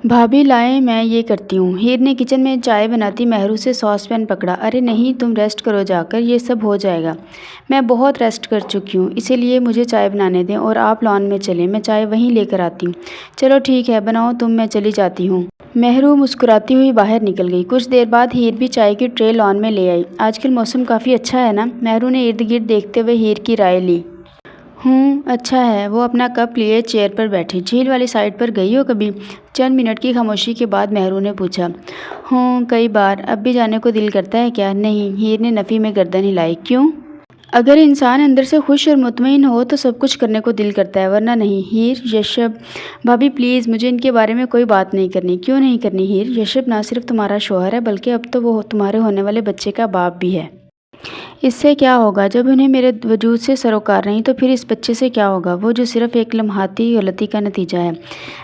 بھابھی لائیں میں یہ کرتی ہوں۔ ہیر نے کچن میں چائے بناتی مہرو سے ساس پین پکڑا۔ ارے نہیں، تم ریسٹ کرو جا کر، یہ سب ہو جائے گا۔ میں بہت ریسٹ کر چکی ہوں، اسی لیے مجھے چائے بنانے دیں اور آپ لان میں چلیں، میں چائے وہیں لے کر آتی ہوں۔ چلو ٹھیک ہے، بناؤ تم، میں چلی جاتی ہوں۔ مہرو مسکراتی ہوئی باہر نکل گئی۔ کچھ دیر بعد ہیر بھی چائے کی ٹرے لان میں لے آئی۔ آج کل موسم کافی اچھا ہے نا؟ مہرو نے ارد گرد دیکھتے ہوئے ہیر کی رائے لی۔ اچھا ہے۔ وہ اپنا کپ لیے چیئر پر بیٹھی۔ جھیل والی سائڈ پر گئی ہو کبھی؟ چند منٹ کی خاموشی کے بعد مہرو نے پوچھا۔ کئی بار۔ اب بھی جانے کو دل کرتا ہے کیا؟ نہیں، ہیر نے نفی میں گردن ہلائی۔ کیوں؟ اگر انسان اندر سے خوش اور مطمئن ہو تو سب کچھ کرنے کو دل کرتا ہے، ورنہ نہیں۔ ہیر، یشب۔ بھابھی پلیز، مجھے ان کے بارے میں کوئی بات نہیں کرنی۔ کیوں نہیں کرنی ہیر؟ یشب نہ صرف تمہارا شوہر ہے بلکہ اب تو وہ تمہارے ہونے والے بچے کا باپ بھی ہے۔ اس سے کیا ہوگا؟ جب انہیں میرے وجود سے سروکار نہیں تو پھر اس بچے سے کیا ہوگا، وہ جو صرف ایک لمحاتی غلطی کا نتیجہ ہے؟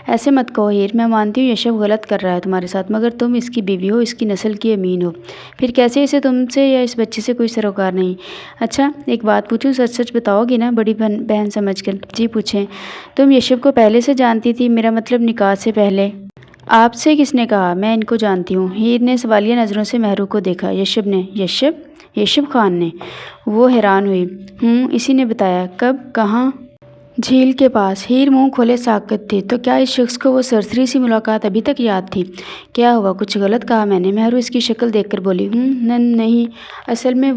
ایسے مت کہو ہیر، میں مانتی ہوں یشب غلط کر رہا ہے تمہارے ساتھ، مگر تم اس کی بیوی ہو، اس کی نسل کی امین ہو، پھر کیسے اسے تم سے یا اس بچے سے کوئی سروکار نہیں؟ اچھا ایک بات پوچھوں، سچ سچ بتاؤ گی نا بڑی بہن سمجھ کر؟ جی پوچھیں۔ تم یشب کو پہلے سے جانتی تھی؟ میرا مطلب نکاح سے پہلے۔ آپ سے کس نے کہا؟ میں ان کو جانتی ہوں۔ ہیر نے سوالیہ نظروں سے مہرو کو دیکھا۔ یشب نے؟ یشب خان نے؟ وہ حیران ہوئی۔ اسی نے بتایا۔ کب؟ کہاں؟ جھیل کے پاس۔ ہیر منہ کھولے ساکت تھی۔ تو کیا اس شخص کو وہ سرسری سی ملاقات ابھی تک یاد تھی؟ کیا ہوا؟ کچھ غلط کہا میں نے؟ مہرو اس کی شکل دیکھ کر بولی۔ نہیں، اصل میں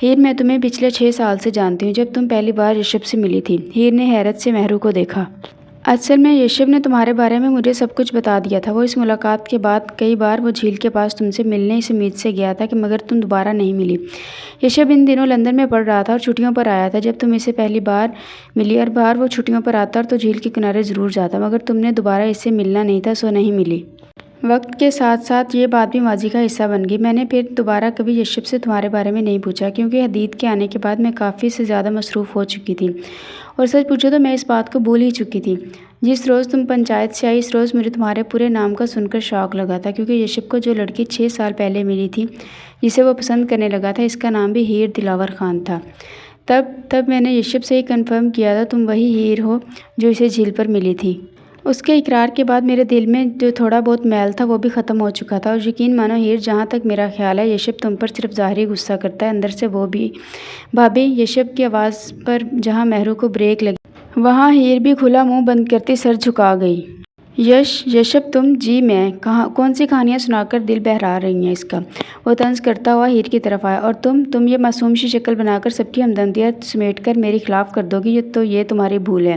ہیر، میں تمہیں پچھلے 6 سال سے جانتی ہوں، جب تم پہلی بار یشب سے ملی تھی۔ ہیر نے حیرت سے مہرو کو دیکھا۔ اصل میں یشب نے تمہارے بارے میں مجھے سب کچھ بتا دیا تھا۔ وہ اس ملاقات کے بعد کئی بار وہ جھیل کے پاس تم سے ملنے اس امید سے گیا تھا کہ مگر تم دوبارہ نہیں ملی۔ یشب ان دنوں لندن میں پڑھ رہا تھا اور چھٹیوں پر آیا تھا جب تم اسے پہلی بار ملی۔ ہر بار وہ چھٹیوں پر آتا اور تو جھیل کے کنارے ضرور جاتا، مگر تم نے دوبارہ اس سے ملنا نہیں تھا، سو نہیں ملی۔ وقت کے ساتھ ساتھ یہ بات بھی ماضی کا حصہ بن گئی۔ میں نے پھر دوبارہ کبھی یشب سے تمہارے بارے میں نہیں پوچھا، کیونکہ حدید کے آنے کے بعد میں کافی سے زیادہ مصروف ہو چکی تھی، اور سچ پوچھو تو میں اس بات کو بھول ہی چکی تھی۔ جس روز تم پنچایت سے آئی اس روز مجھے تمہارے پورے نام کا سن کر شوق لگا تھا، کیونکہ یشب کو جو لڑکی 6 سال پہلے ملی تھی جسے وہ پسند کرنے لگا تھا، اس کا نام بھی ہیر دلاور خان تھا۔ تب میں نے یشب سے ہی کنفرم کیا تھا تم وہی ہیر ہو جو اسے جھیل پر ملی تھی۔ اس کے اقرار کے بعد میرے دل میں جو تھوڑا بہت میل تھا وہ بھی ختم ہو چکا تھا، اور یقین مانو ہیر، جہاں تک میرا خیال ہے یشب تم پر صرف ظاہری غصہ کرتا ہے، اندر سے وہ بھی۔ بھابھی، یشب کی آواز پر جہاں مہرو کو بریک لگی وہاں ہیر بھی کھلا منہ بند کرتی سر جھکا گئی۔ یشب تم؟ جی میں؟ کون سی کہانیاں سنا کر دل بہلا رہی ہیں اس کا؟ وہ طنز کرتا ہوا ہیر کی طرف آیا۔ اور تم یہ معصوم سی شکل بنا کر سب کی ہمدردیاں سمیٹ کر میرے خلاف کر دو گی تو یہ تمہاری بھول ہے۔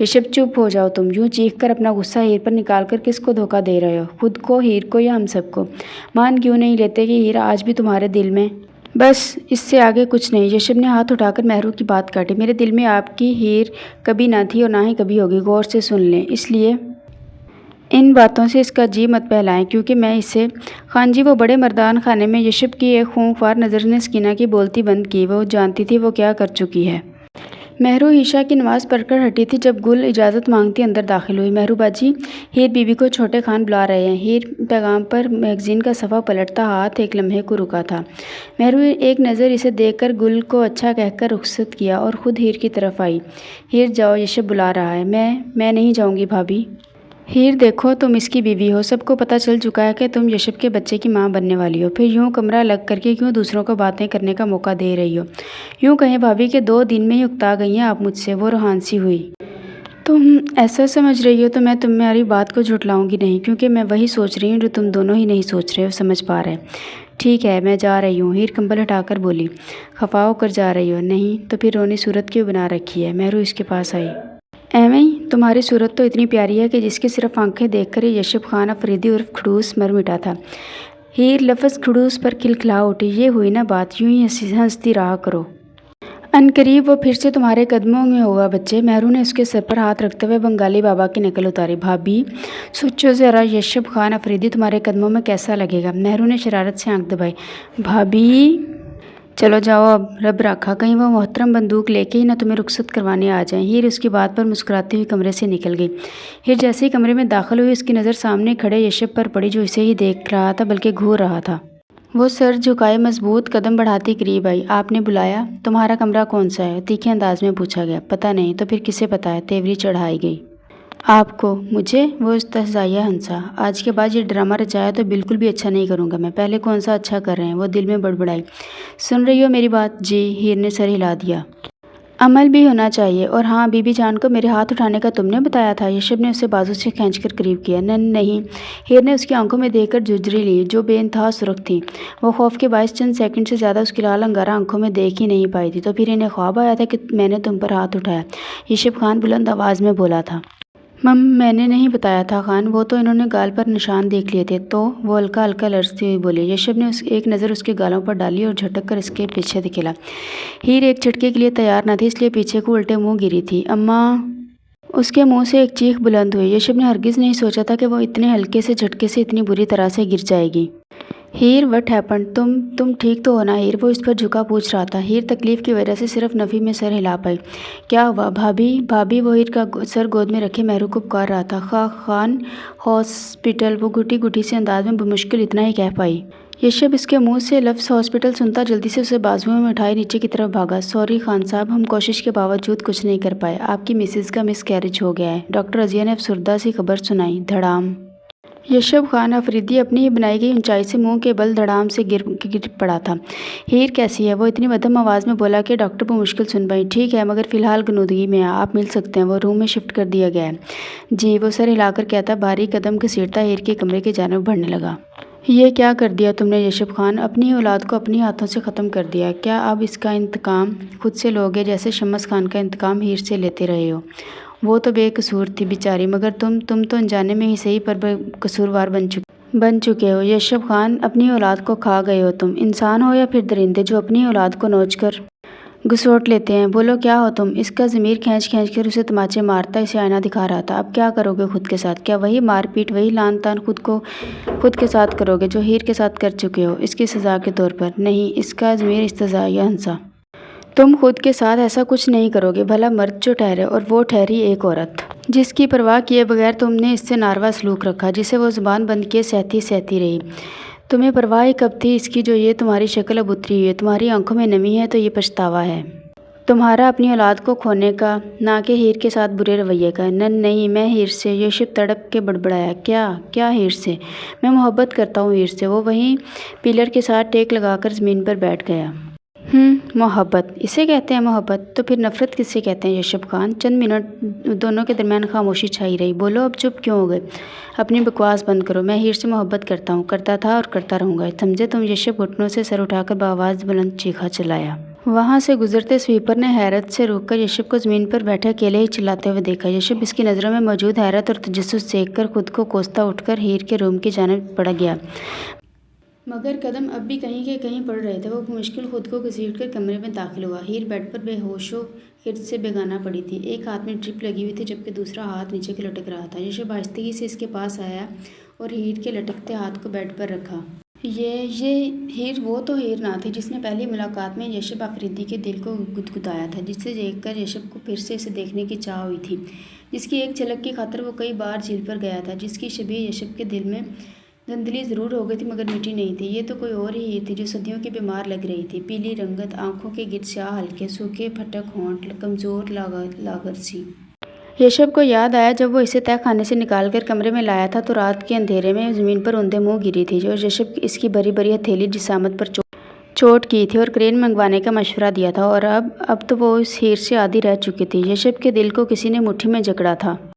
یشب چپ ہو جاؤ تم، یوں چیخ کر اپنا غصہ ہیر پر نکال کر کس کو دھوکہ دے رہے ہو؟ خود کو، ہیر کو، یا ہم سب کو؟ مان کیوں نہیں لیتے کہ ہیر آج بھی تمہارے دل میں؟ بس اس سے آگے کچھ نہیں۔ یشب نے ہاتھ اٹھا کر مہرو کی بات کاٹی۔ میرے دل میں آپ کی ہیر کبھی نہ تھی اور نہ ہی کبھی ہوگی، غور سے سن لیں، اس لیے ان باتوں سے اس کا جی مت بہلائیں کیونکہ میں اسے… خان جی، وہ بڑے مردان خانے میں یشب کی ایک خونخوار نظر نے سکینہ کی بولتی بند کی۔ وہ جانتی تھی وہ کیا کر چکی ہے۔ مہرو عشاء کی نماز پڑھ کر ہٹی تھی جب گل اجازت مانگتی اندر داخل ہوئی۔ مہرو باجی، ہیر بیوی کو چھوٹے خان بلا رہے ہیں۔ ہیر پیغام پر میگزین کا صفحہ پلٹتا ہاتھ ایک لمحے کو رکا تھا۔ مہرو ایک نظر اسے دیکھ کر گل کو اچھا کہہ کر رخصت کیا اور خود ہیر کی طرف آئی۔ ہیر جاؤ، یشب بلا رہا ہے۔ میں نہیں جاؤں گی بھابھی۔ ہیر دیکھو، تم اس کی بیوی ہو، سب کو پتہ چل چکا ہے کہ تم یشب کے بچے کی ماں بننے والی ہو، پھر یوں کمرہ الگ کر کے کیوں دوسروں کو باتیں کرنے کا موقع دے رہی ہو؟ یوں کہیں بھابھی کہ 2 دن میں ہی اکتا گئی ہیں آپ مجھ سے۔ وہ روحان سی ہوئی۔ تم ایسا سمجھ رہی ہو تو میں تمہاری بات کو جھٹلاؤں گی نہیں، کیونکہ میں وہی سوچ رہی ہوں جو تم دونوں ہی نہیں سوچ رہے ہو، سمجھ پا رہے۔ ٹھیک ہے، میں جا رہی ہوں۔ ہیر کمبل ہٹا کر بولی۔ خفا ہو کر جا رہی ہو؟ نہیں تو پھر رونی صورت کیوں بنا رکھی ہے؟ مہرو اس کے پاس آئی۔ ایویں ہی، تمہاری صورت تو اتنی پیاری ہے کہ جس کی صرف آنکھیں دیکھ کر ہی یشب خان افریدی عرف کھڑوس مر مٹا تھا۔ ہیر لفظ کھڑوس پر کھلکھلا اٹھی۔ یہ ہوئی نا بات، یوں ہی ہنستی رہا کرو۔ عنقریب وہ پھر سے تمہارے قدموں میں ہوگا بچے۔ مہرو نے اس کے سر پر ہاتھ رکھتے ہوئے بنگالی بابا کی نقل اتاری۔ بھابھی سوچو ذرا، یشب خان افریدی تمہارے قدموں میں کیسا لگے گا؟ مہرو نے شرارت سے آنکھ دبائی۔ بھابھی چلو جاؤ اب، رب راکھا کہیں وہ محترم بندوق لے کے ہی نہ تمہیں رخصت کروانے آ جائیں۔ ہیر اس کی بات پر مسکراتی ہوئی کمرے سے نکل گئی۔ ہیر جیسے ہی کمرے میں داخل ہوئی اس کی نظر سامنے کھڑے یشب پر پڑی جو اسے ہی دیکھ رہا تھا بلکہ گھور رہا تھا۔ وہ سر جھکائے مضبوط قدم بڑھاتی قریب آئی۔ آپ نے بلایا؟ تمہارا کمرہ کون سا ہے؟ تیکھے انداز میں پوچھا گیا۔ پتہ نہیں تو پھر کسے پتہ ہے؟ تیوری چڑھائی گئی۔ آپ کو مجھے؟ وہ استہزائیہ ہنسا۔ آج کے بعد یہ ڈرامہ رچایا تو بالکل بھی اچھا نہیں کروں گا میں۔ پہلے کون سا اچھا کر رہے ہیں؟ وہ دل میں بڑبڑائی۔ سن رہی ہو میری بات؟ جی، ہیر نے سر ہلا دیا۔ عمل بھی ہونا چاہیے۔ اور ہاں، بی بی جان کو میرے ہاتھ اٹھانے کا تم نے بتایا تھا؟ یشب نے اسے بازو سے کھینچ کر قریب کیا۔ نہیں۔ ہیر نے اس کی آنکھوں میں دیکھ کر جھرجھری لی جو بے انتہا سرخ تھیں۔ وہ خوف کے باعث چند سیکنڈ سے زیادہ اس کی لال انگارہ آنکھوں میں دیکھ ہی نہیں پائی تھی۔ تو پھر انہیں خواب آیا تھا کہ میں نے تم پر ہاتھ اٹھایا؟ یشب خان بلند آواز میں بولا تھا۔ میں نے نہیں بتایا تھا خان، وہ تو انہوں نے گال پر نشان دیکھ لیے تھے۔ تو وہ ہلکا ہلکا لرزتی ہوئی بولی۔ یشب نے ایک نظر اس کے گالوں پر ڈالی اور جھٹک کر اس کے پیچھے دھکیلا۔ ہیر ایک جھٹکے کے لیے تیار نہ تھی، اس لیے پیچھے کو الٹے منہ گری تھی۔ اماں! اس کے منہ سے ایک چیخ بلند ہوئی۔ یشب نے ہرگز نہیں سوچا تھا کہ وہ اتنے ہلکے سے جھٹکے سے اتنی بری طرح سے گر جائے گی۔ ہیر، وٹ ہیپنڈ؟ تم ٹھیک تو ہو نا ہیر؟ وہ اس پر جھکا پوچھ رہا تھا۔ ہیر تکلیف کی وجہ سے صرف نفی میں سر ہلا پائی۔ کیا ہوا بھابی؟ وہ ہیر کا سر گود میں رکھے محرو کو پکار رہا تھا۔ خان ہاسپٹل، وہ گھٹی گھٹی سے انداز میں بمشکل اتنا ہی کہہ پائی۔ یشب اس کے منہ سے لفظ ہاسپٹل سنتا جلدی سے اسے بازوؤں میں اٹھائے نیچے کی طرف بھاگا۔ سوری خان صاحب، ہم کوشش کے باوجود کچھ نہیں کر پائے۔ آپ کی مسز کا مس کیریج ہو گیا ہے، ڈاکٹر رضیہ نے افسردہ سی خبر سنائی۔ دھڑام۔ یشب خان آفریدی اپنی ہی بنائی گئی اونچائی سے منہ کے بل دھڑام سے گر پڑا تھا۔ ہیر کیسی ہے؟ وہ اتنی مدھم آواز میں بولا کہ ڈاکٹر بمشکل سن پائی۔ ٹھیک ہے، مگر فی الحال غنودگی میں ہے، آپ مل سکتے ہیں، وہ روم میں شفٹ کر دیا گیا ہے۔ جی، وہ سر ہلا کر کہتا بھاری قدم گھسیٹتا ہیر کے کمرے کی جانب بڑھنے لگا۔ یہ کیا کر دیا تم نے یشب خان؟ اپنی اولاد کو اپنی ہاتھوں سے ختم کر دیا۔ کیا اب اس کا انتقام خود سے لوگے، جیسے شمس خان کا انتقام ہیر سے لیتے رہے ہو؟ وہ تو بے قصور تھی بیچاری، مگر تم تو انجانے میں ہی صحیح پر قصوروار بن چکے ہو۔ یشب خان، اپنی اولاد کو کھا گئے ہو تم۔ انسان ہو یا پھر درندے جو اپنی اولاد کو نوچ کر گھسوٹ لیتے ہیں۔ بولو کیا ہو تم؟ اس کا ضمیر کھینچ کر اسے تماچے مارتا اسے آئینہ دکھا رہا تھا۔ اب کیا کرو گے خود کے ساتھ؟ کیا وہی مار پیٹ، وہی لعن طعن خود کے ساتھ کرو گے جو ہیر کے ساتھ کر چکے ہو، اس کی سزا کے طور پر؟ نہیں، اس کا ضمیر استہزائیہ ہنسا۔ تم خود کے ساتھ ایسا کچھ نہیں کرو گے، بھلا مرد جو ٹھہرے، اور وہ ٹھہری ایک عورت جس کی پرواہ کیے بغیر تم نے اس سے ناروا سلوک رکھا، جسے وہ زبان بند کیے سہتی رہی۔ تمہیں پرواہ ہی کب تھی اس کی جو یہ تمہاری شکل اب اتری ہوئی ہے؟ تمہاری آنکھوں میں نمی ہے تو یہ پچھتاوا ہے تمہارا اپنی اولاد کو کھونے کا، نہ کہ ہیر کے ساتھ برے رویے کا۔ نہیں، میں ہیر سے، یشب تڑپ کے بڑبڑایا۔ کیا ہیر سے؟ میں محبت کرتا ہوں ہیر سے۔ وہ وہیں پلر کے ساتھ ٹیک لگا کر زمین پر بیٹھ گیا۔ محبت، اسے کہتے ہیں محبت؟ تو پھر نفرت کسے کہتے ہیں یشب خان؟ چند منٹ دونوں کے درمیان خاموشی چھائی رہی۔ بولو، اب چپ کیوں ہو گئے؟ اپنی بکواس بند کرو۔ میں ہیر سے محبت کرتا ہوں، کرتا تھا اور کرتا رہوں گا، سمجھے تم؟ یشب گھٹنوں سے سر اٹھا کر بآواز بلند چیخا چلایا۔ وہاں سے گزرتے سویپر نے حیرت سے روک کر یشب کو زمین پر بیٹھے اکیلے ہی چلاتے ہوئے دیکھا۔ یشب اس کی نظروں میں موجود حیرت اور تجسس دیکھ کر خود کو کوستا اٹھ کر ہیر کے روم کی جانب بڑھ گیا، مگر قدم اب بھی کہیں کے کہیں پڑ رہے تھے۔ وہ بمشکل خود کو گھسیٹ کر کمرے میں داخل ہوا۔ ہیر بیڈ پر بے ہوش و خرد سے بیگانہ پڑی تھی، ایک ہاتھ میں ڈرپ لگی ہوئی تھی جبکہ دوسرا ہاتھ نیچے کو لٹک رہا تھا۔ یشب آہستگی سے اس کے پاس آیا اور ہیر کے لٹکتے ہاتھ کو بیڈ پر رکھا۔ یہ ہیر، وہ تو ہیر نہ تھی جس نے پہلی ملاقات میں یشب آفریدی کے دل کو گدگدایا تھا، جسے دیکھ کر یشب کو پھر سے اسے دیکھنے کی چاہ ہوئی تھی، جس کی ایک جھلک کی خاطر وہ کئی بار جھیل پر گیا تھا، جس کی شبیہ یشب کے دل میں دھندلی ضرور ہو گئی تھی مگر مٹی نہیں تھی۔ یہ تو کوئی اور ہی ہیر تھی جو صدیوں کی بیمار لگ رہی تھی، پیلی رنگت، آنکھوں کے گرد سیاہ حلقے، سوکھے پھٹک ہونٹ، کمزور لاغر سی۔ یشب کو یاد آیا جب وہ اسے تہہ خانے سے نکال کر کمرے میں لایا تھا تو رات کے اندھیرے میں زمین پر اوندھے منہ گری تھی، اور یشب اس کی بھری بھری ہتھیلی جسامت پر چوٹ کی تھی اور کرین منگوانے کا مشورہ دیا تھا، اور اب تو وہ اس ہیر سے عادی رہ چکی تھی۔ یشب کے دل کو کسی نے مٹھی میں جکڑا تھا۔